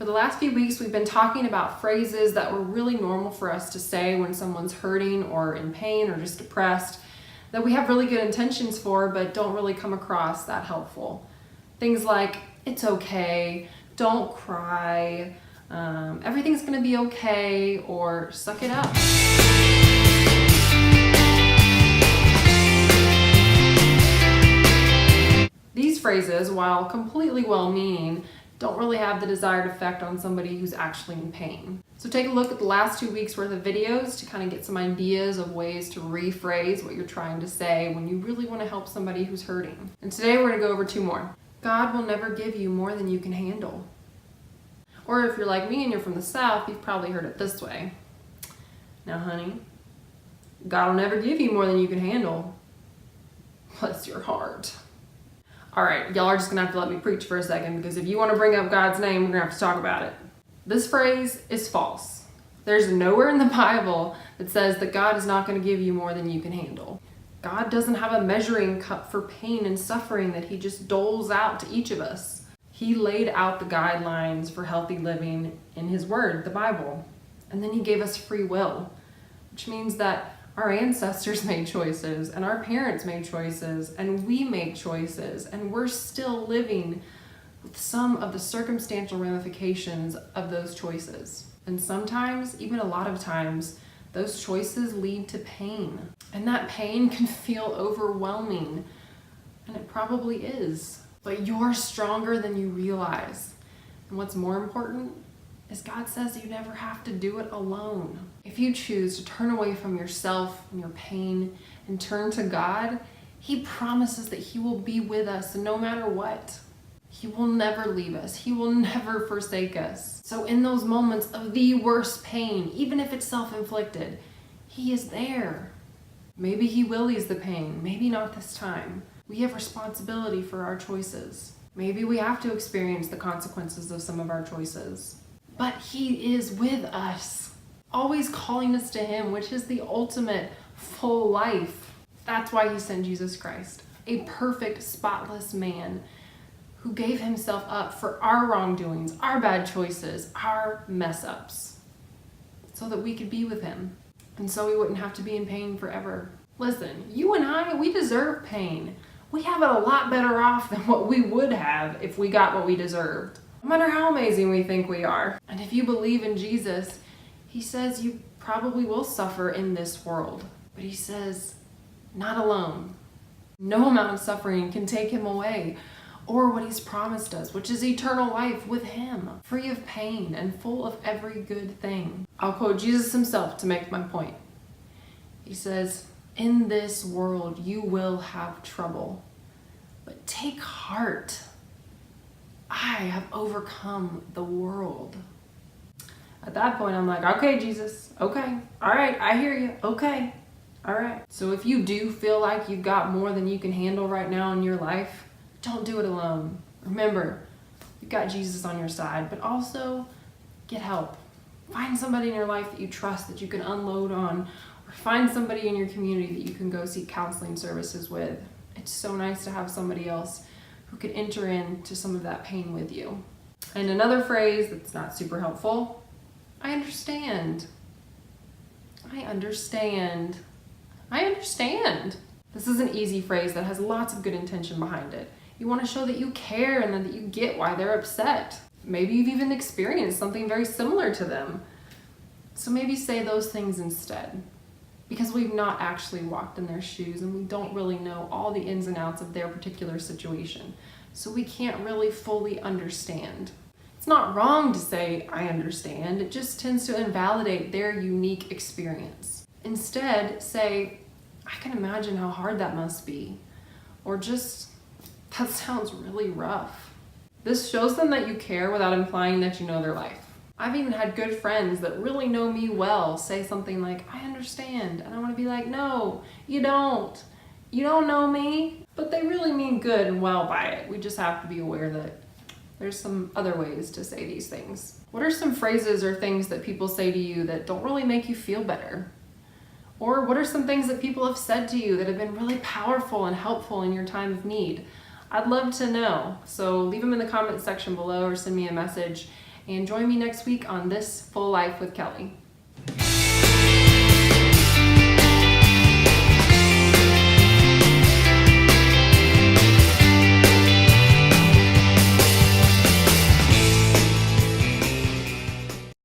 For the last few weeks, we've been talking about phrases that were really normal for us to say when someone's hurting or in pain or just depressed, that we have really good intentions for, but don't really come across that helpful. Things like, it's okay, don't cry, everything's gonna be okay, or suck it up. These phrases, while completely well-meaning, don't really have the desired effect on somebody who's actually in pain. So take a look at the last 2 weeks worth of videos to kind of get some ideas of ways to rephrase what you're trying to say when you really want to help somebody who's hurting. And today we're going to go over 2 more. God will never give you more than you can handle. Or if you're like me and you're from the South, you've probably heard it this way. Now honey, God will never give you more than you can handle. Bless your heart. All right, y'all are just gonna have to let me preach for a second, because if you want to bring up God's name, we're gonna have to talk about it. This phrase is false. There's nowhere in the Bible that says that God is not going to give you more than you can handle. God doesn't have a measuring cup for pain and suffering that he just doles out to each of us. He laid out the guidelines for healthy living in his word, the Bible. And then he gave us free will, which means that our ancestors made choices, and our parents made choices, and we made choices, and we're still living with some of the circumstantial ramifications of those choices. And sometimes, even a lot of times, those choices lead to pain. And that pain can feel overwhelming, and it probably is. But you're stronger than you realize. And what's more important is God says you never have to do it alone. If you choose to turn away from yourself and your pain and turn to God, he promises that he will be with us no matter what. He will never leave us. He will never forsake us. So in those moments of the worst pain, even if it's self-inflicted, he is there. Maybe he will ease the pain, maybe not this time. We have responsibility for our choices. Maybe we have to experience the consequences of some of our choices. But he is with us, always calling us to him, which is the ultimate full life. That's why he sent Jesus Christ, a perfect, spotless man who gave himself up for our wrongdoings, our bad choices, our mess-ups, so that we could be with him, and so we wouldn't have to be in pain forever. Listen, you and I, we deserve pain. We have it a lot better off than what we would have if we got what we deserved. No matter how amazing we think we are. And if you believe in Jesus, he says you probably will suffer in this world. But he says, not alone. No amount of suffering can take him away, or what he's promised us, which is eternal life with him, free of pain and full of every good thing. I'll quote Jesus himself to make my point. He says, in this world you will have trouble, but take heart. I have overcome the world. At that point, I'm like, okay, Jesus, okay, all right, I hear you, okay, all right. So if you do feel like you've got more than you can handle right now in your life, don't do it alone. Remember, you've got Jesus on your side, but also get help. Find somebody in your life that you trust that you can unload on, or find somebody in your community that you can go seek counseling services with. It's so nice to have somebody else who can enter into some of that pain with you. And another phrase that's not super helpful, I understand. I understand. I understand. This is an easy phrase that has lots of good intention behind it. You want to show that you care and that you get why they're upset. Maybe you've even experienced something very similar to them. So maybe say those things instead, because we've not actually walked in their shoes and we don't really know all the ins and outs of their particular situation. So we can't really fully understand. It's not wrong to say, I understand. It just tends to invalidate their unique experience. Instead, say, I can imagine how hard that must be. Or just, that sounds really rough. This shows them that you care without implying that you know their life. I've even had good friends that really know me well say something like, I understand. And I want to be like, no, you don't. You don't know me. But they really mean good and well by it. We just have to be aware that there's some other ways to say these things. What are some phrases or things that people say to you that don't really make you feel better? Or what are some things that people have said to you that have been really powerful and helpful in your time of need? I'd love to know. So leave them in the comment section below or send me a message. And join me next week on This Full Life with Kelly.